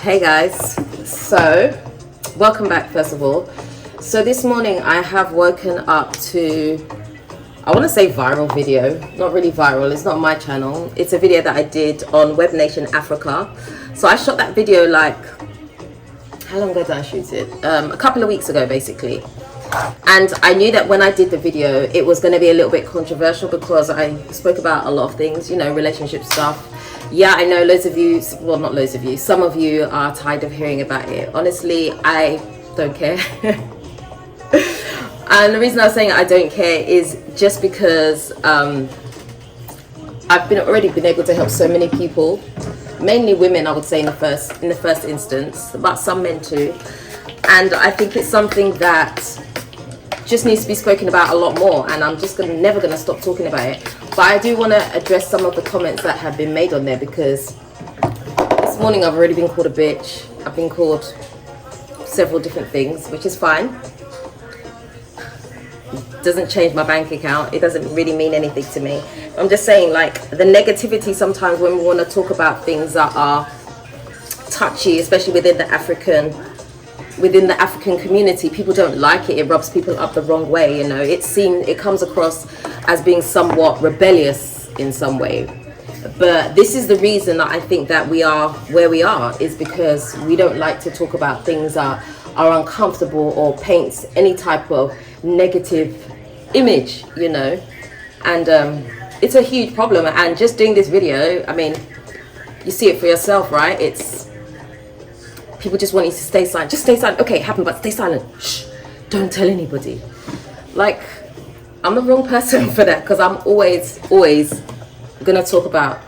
Hey guys, so welcome back first of all. So this morning I have woken up to, I want to say viral video, not really viral, it's not my channel, it's a video that I did on Web Nation Africa. So I shot that video like, how long ago did I shoot it? A couple of weeks ago basically. And I knew that when I did the video it was going to be a little bit controversial because I spoke about a lot of things, you know, relationship stuff. Yeah, I know loads of you, well not loads of you, some of you are tired of hearing about it. Honestly, I don't care. And the reason I'm saying I don't care is just because I've already been able to help so many people, mainly women I would say in the first instance, but some men too. And I think it's something that just needs to be spoken about a lot more, and I'm just never going to stop talking about it. But I do want to address some of the comments that have been made on there, because this morning I've already been called a bitch. I've been called several different things, which is fine. It doesn't change my bank account. It doesn't really mean anything to me. I'm just saying, like, the negativity sometimes when we want to talk about things that are touchy, especially within the African community, people don't like it. It rubs people up the wrong way, you know. It comes across as being somewhat rebellious in some way. But this is the reason that I think that we are where we are, is because we don't like to talk about things that are uncomfortable or paints any type of negative image, you know. And it's a huge problem. And just doing this video, I mean, you see it for yourself, right? It's people just want you to stay silent. Just stay silent. Okay, it happened, but stay silent. Shh. Don't tell anybody. Like, I'm the wrong person for that, because I'm always gonna talk about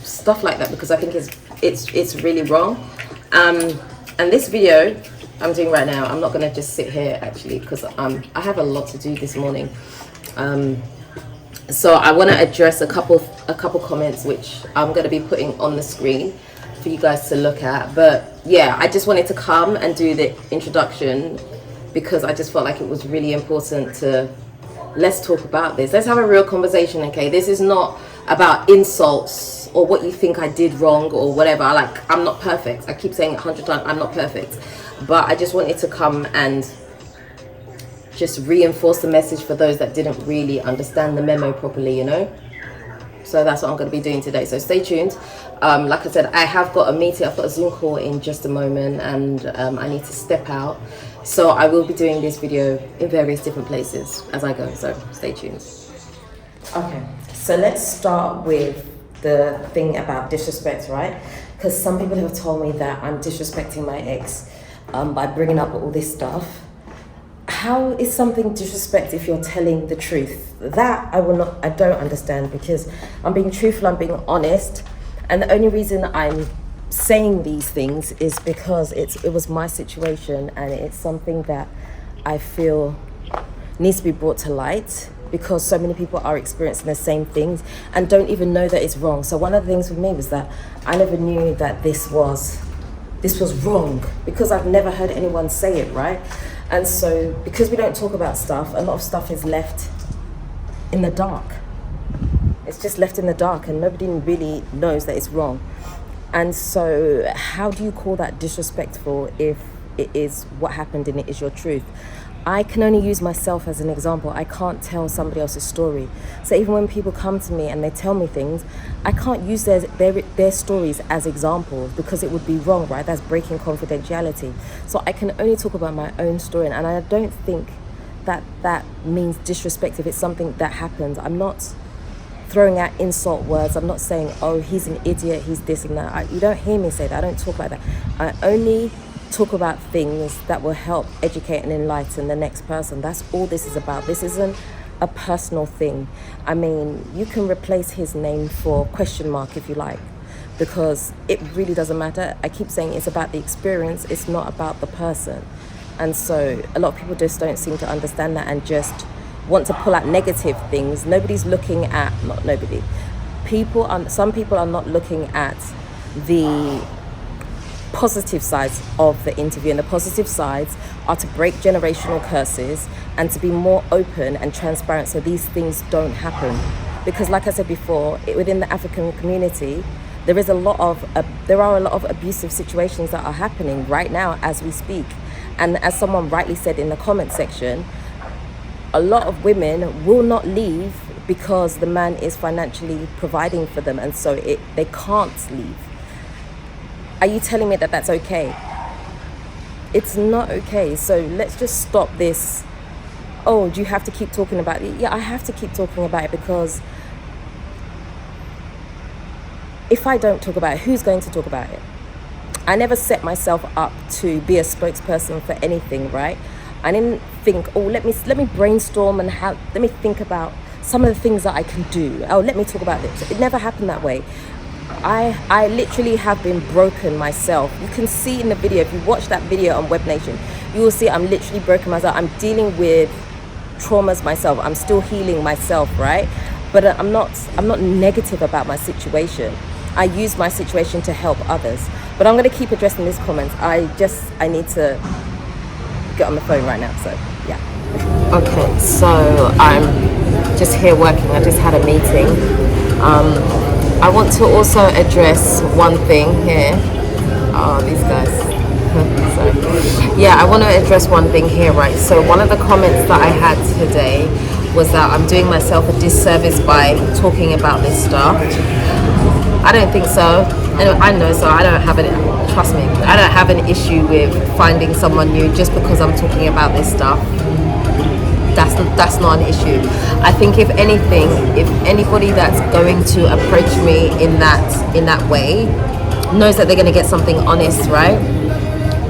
stuff like that, because I think it's really wrong. And this video I'm doing right now, I'm not gonna just sit here actually, because I have a lot to do this morning. So I want to address a couple comments which I'm gonna be putting on the screen for you guys to look at. But yeah, I just wanted to come and do the introduction because I just felt like it was really important to, let's talk about this. Let's have a real conversation, okay? This is not about insults or what you think I did wrong or whatever. I'm not perfect. I keep saying it 100 times, I'm not perfect. But I just wanted to come and just reinforce the message for those that didn't really understand the memo properly, you know? So that's what I'm going to be doing today. So stay tuned. Like I said, I have got a meeting. I've got a Zoom call in just a moment, and I need to step out. So I will be doing this video in various different places as I go. So stay tuned. Okay, so let's start with the thing about disrespect, right? Because some people have told me that I'm disrespecting my ex by bringing up all this stuff. How is something disrespect if you're telling the truth? That I don't understand, because I'm being truthful, I'm being honest, and the only reason I'm saying these things is because it was my situation, and it's something that I feel needs to be brought to light, because so many people are experiencing the same things and don't even know that it's wrong. So one of the things with me was that I never knew that this was wrong, because I've never heard anyone say it, right? And so because we don't talk about stuff, a lot of stuff is left in the dark. It's just left in the dark, and nobody really knows that it's wrong. And so how do you call that disrespectful if it is what happened and it is your truth? I can only use myself as an example. I can't tell somebody else's story. So even when people come to me and they tell me things, I can't use their stories as examples, because it would be wrong, right? That's breaking confidentiality. So I can only talk about my own story, and I don't think that means disrespect if it's something that happens. I'm not throwing out insult words. I'm not saying, oh, he's an idiot, he's this and that. You don't hear me say that. I don't talk like that. I only talk about things that will help educate and enlighten the next person. That's all this is about. This isn't a personal thing. I mean, you can replace his name for question mark if you like, because it really doesn't matter. I keep saying it's about the experience, it's not about the person. And so a lot of people just don't seem to understand that and just want to pull out negative things. Nobody's looking at, not nobody, some people are not looking at the positive sides of the interview, and the positive sides are to break generational curses and to be more open and transparent so these things don't happen. Because like I said before, within the African community, There are a lot of abusive situations that are happening right now as we speak. And as someone rightly said in the comment section, a lot of women will not leave because the man is financially providing for them, and so they can't leave. Are you telling me that that's okay? It's not okay. So let's just stop this. Oh, do you have to keep talking about it? Yeah, I have to keep talking about it, because if I don't talk about it, who's going to talk about it? I never set myself up to be a spokesperson for anything, right? I didn't think, oh, let me brainstorm and let me think about some of the things that I can do. Oh, let me talk about this. It never happened that way. I literally have been broken myself. You can see in the video, if you watch that video on Web Nation, you will see I'm literally broken myself. I'm dealing with traumas myself. I'm still healing myself, right? But I'm not negative about my situation. I use my situation to help others. But I'm going to keep addressing these comments. I need to get on the phone right now, so yeah. Okay, so I'm just here working. I just had a meeting. I want to also address one thing here. Oh, these guys. Sorry. Yeah, I want to address one thing here, right? So one of the comments that I had today was that I'm doing myself a disservice by talking about this stuff. I don't think so. I know, so I don't have trust me, I don't have an issue with finding someone new just because I'm talking about this stuff. That's not an issue. I think if anything, if anybody that's going to approach me in that way knows that they're going to get something honest, right?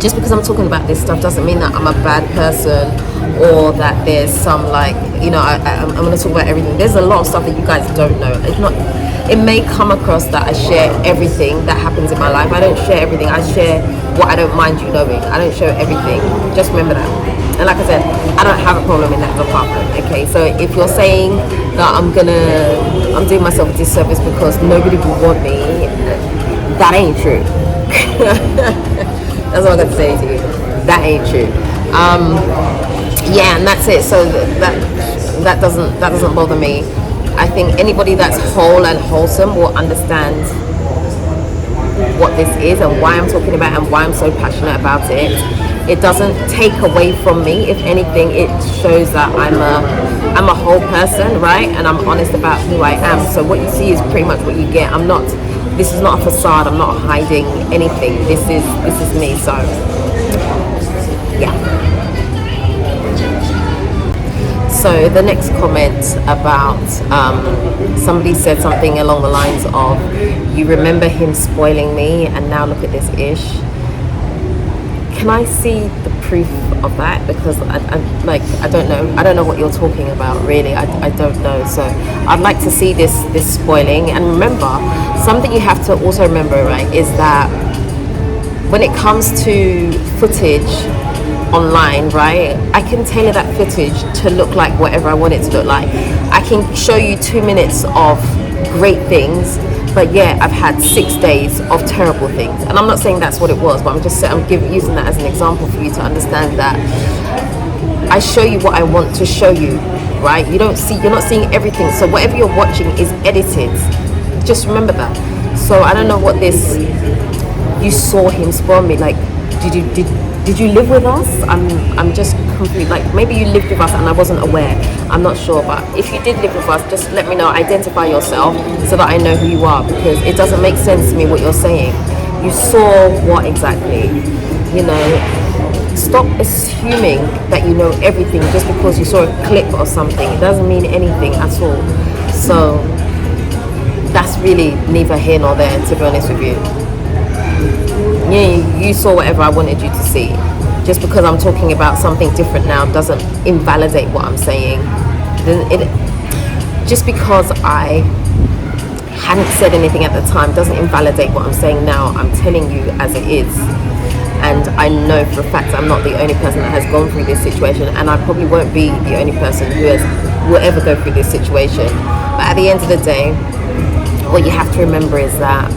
Just because I'm talking about this stuff doesn't mean that I'm a bad person, or that there's some I'm going to talk about everything. There's a lot of stuff that you guys don't know. It may come across that I share everything that happens in my life. I don't share everything. I share what I don't mind you knowing. I don't share everything. Just remember that. And like I said, I don't have a problem in that department. Okay, so if you're saying that I'm doing myself a disservice because nobody will want me, that ain't true. That's what I'm gonna say to you. That ain't true. Yeah, and that's it. So that doesn't bother me. I think anybody that's whole and wholesome will understand what this is and why I'm talking about and why I'm so passionate about it. It doesn't take away from me. If anything, it shows that I'm a whole person, right? And I'm honest about who I am. So what you see is pretty much what you get. This is not a facade. I'm not hiding anything. This is me. So yeah. So the next comment about somebody said something along the lines of, you remember him spoiling me and now look at this ish. Can I see the proof of that? Because I don't know what you're talking about, really. I don't know. So I'd like to see this spoiling. And remember, something you have to also remember, right, is that when it comes to footage online, right, I can tailor that footage to look like whatever I want it to look like. I can show you 2 minutes of great things, but yeah, I've had 6 days of terrible things. And I'm not saying that's what it was, but I'm using that as an example for you to understand that I show you what I want to show you, right? You're not seeing everything. So whatever you're watching is edited. Just remember that. So I don't know what this, you saw him spoil me, like, did you live with us? I'm just completely, like, maybe you lived with us and I wasn't aware. I'm not sure, but if you did live with us, just let me know. Identify yourself so that I know who you are, because it doesn't make sense to me what you're saying. You saw what exactly? Stop assuming that you know everything just because you saw a clip or something. It doesn't mean anything at all. So that's really neither here nor there, to be honest with you. You saw whatever I wanted you to see. Just because I'm talking about something different now doesn't invalidate what I'm saying. Just because I hadn't said anything at the time doesn't invalidate what I'm saying now. I'm telling you as it is. And I know for a fact I'm not the only person that has gone through this situation, and I probably won't be the only person who will ever go through this situation. But at the end of the day, what you have to remember is that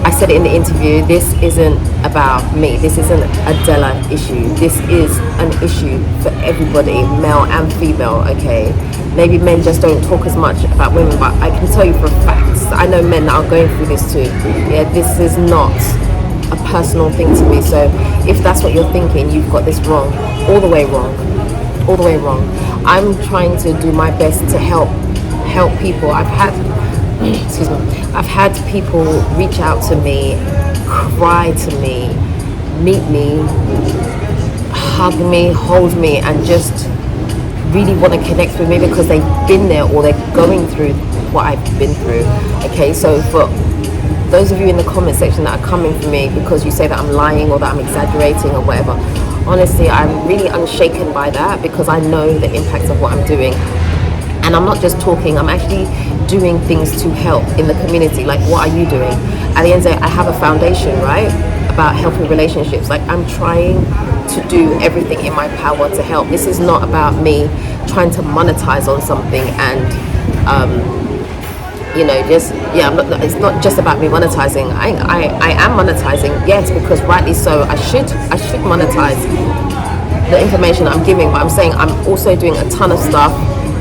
I said it in the interview, this isn't about me. This isn't a Dela issue. This is an issue for everybody, male and female, okay? Maybe men just don't talk as much about women, but I can tell you for a fact I know men that are going through this too. Yeah, this is not a personal thing to me. So if that's what you're thinking, you've got this wrong, all the way wrong, all the way wrong. I'm trying to do my best to help people. I've had people reach out to me, cry to me, meet me, hug me, hold me, and just really want to connect with me because they've been there or they're going through what I've been through. Okay, so for those of you in the comment section that are coming for me because you say that I'm lying or that I'm exaggerating or whatever, honestly, I'm really unshaken by that because I know the impact of what I'm doing. And I'm not just talking, I'm actually doing things to help in the community. Like, what are you doing? At the end of the day, I have a foundation, right, about helping relationships. Like, I'm trying to do everything in my power to help. This is not about me trying to monetize on something and it's not just about me monetizing. I am monetizing, yes, because rightly so. I should monetize the information I'm giving, but I'm saying I'm also doing a ton of stuff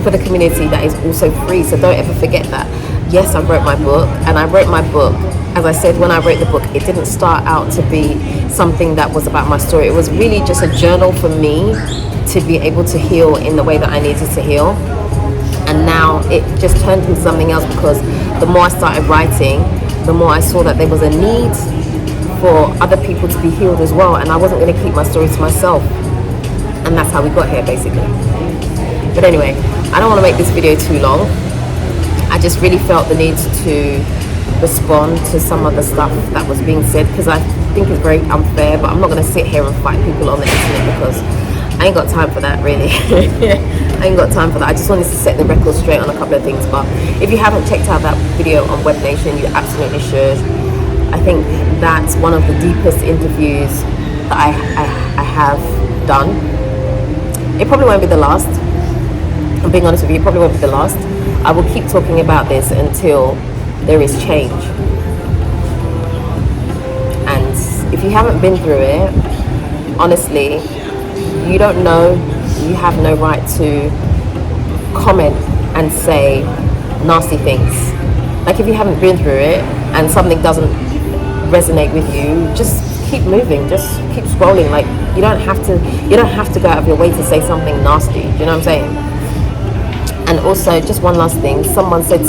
for the community that is also free. So don't ever forget that. Yes, I wrote my book, and I wrote my book, as I said, when I wrote the book, it didn't start out to be something that was about my story. It was really just a journal for me to be able to heal in the way that I needed to heal. And now it just turned into something else because the more I started writing, the more I saw that there was a need for other people to be healed as well, and I wasn't going to keep my story to myself. And that's how we got here, basically. But anyway, I don't want to make this video too long. I just really felt the need to respond to some of the stuff that was being said because I think it's very unfair, but I'm not going to sit here and fight people on the internet because I ain't got time for that, really. I ain't got time for that. I just wanted to set the record straight on a couple of things. But if you haven't checked out that video on Web Nation, you absolutely should. I think that's one of the deepest interviews that I have done. It probably won't be the last. I'm being honest with you, it probably won't be the last. I will keep talking about this until there is change. And if you haven't been through it, honestly, you don't know, you have no right to comment and say nasty things. Like, if you haven't been through it and something doesn't resonate with you, just keep moving, just keep scrolling. Like, you don't have to go out of your way to say something nasty. Do you know what I'm saying? And also, just one last thing, someone left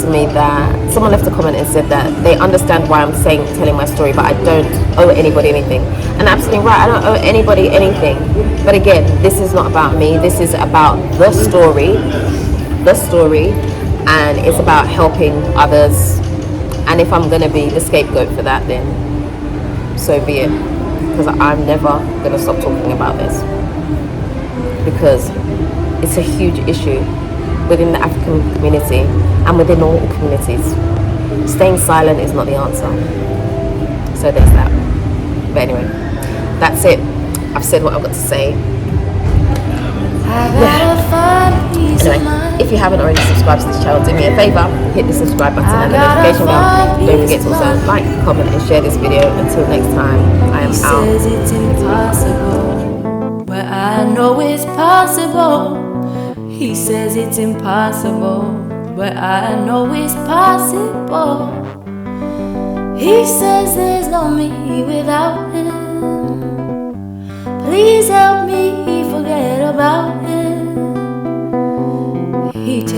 a comment and said that they understand why I'm telling my story, but I don't owe anybody anything. And absolutely right, I don't owe anybody anything. But again, this is not about me, this is about the story, and it's about helping others. And if I'm gonna be the scapegoat for that, then so be it, because I'm never gonna stop talking about this, because it's a huge issue within the African community and within all communities. Staying silent is not the answer. So there's that. But anyway, that's it. I've said what I've got to say. Anyway, if you haven't already subscribed to this channel, do me a favor, hit the subscribe button and the notification bell. Don't forget to also like, comment and share this video. Until next time, I am out. Says it's impossible, but I know it's possible. He says it's impossible, but I know it's possible. He says there's no me without him. Please help me forget about him. He takes